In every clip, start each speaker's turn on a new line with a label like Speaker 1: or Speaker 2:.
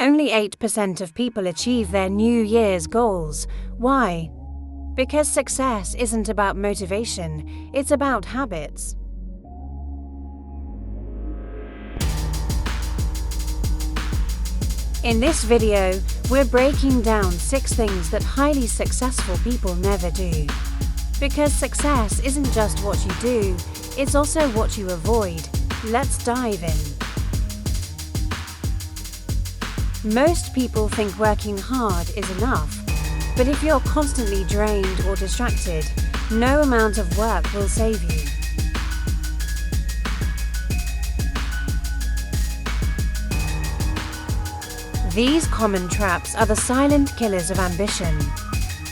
Speaker 1: Only 8% of people achieve their New Year's goals. Why? Because success isn't about motivation, it's about habits. In this video, we're breaking down 6 things that highly successful people never do. Because success isn't just what you do, it's also what you avoid. Let's dive in. Most people think working hard is enough, but if you're constantly drained or distracted, no amount of work will save you. These common traps are the silent killers of ambition.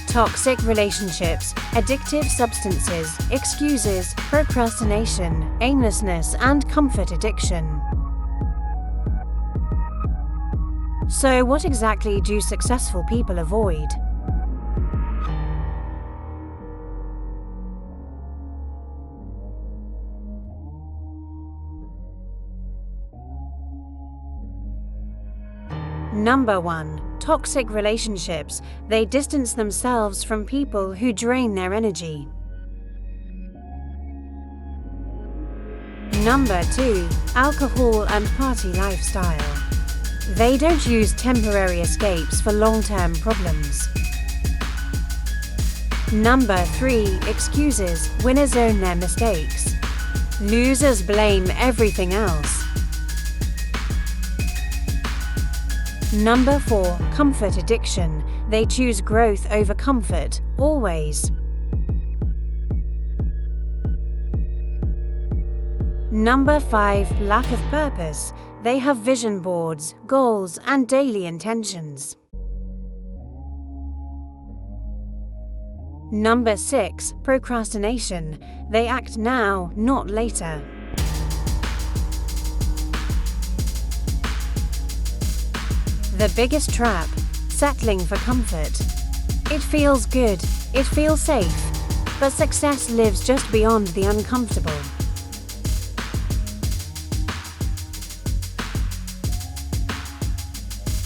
Speaker 1: Toxic relationships, addictive substances, excuses, procrastination, aimlessness, and comfort addiction. So, what exactly do successful people avoid? Number 1. Toxic relationships. They distance themselves from people who drain their energy. Number 2. Alcohol and party lifestyle. They don't use temporary escapes for long-term problems. Number 3. Excuses. Winners own their mistakes. Losers blame everything else. Number 4. Comfort addiction. They choose growth over comfort, always. Number 5. Lack of purpose. They have vision boards, goals, and daily intentions. Number 6. Procrastination. They act now, not later. The biggest trap: settling for comfort. It feels good, it feels safe, but success lives just beyond the uncomfortable.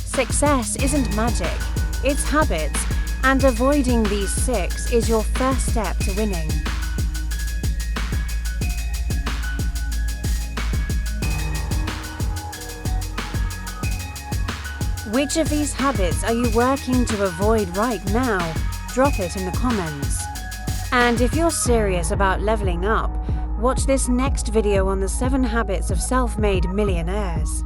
Speaker 1: Success isn't magic, it's habits, and avoiding these 6 is your first step to winning. Which of these habits are you working to avoid right now? Drop it in the comments. And if you're serious about leveling up, watch this next video on the 7 habits of self-made millionaires.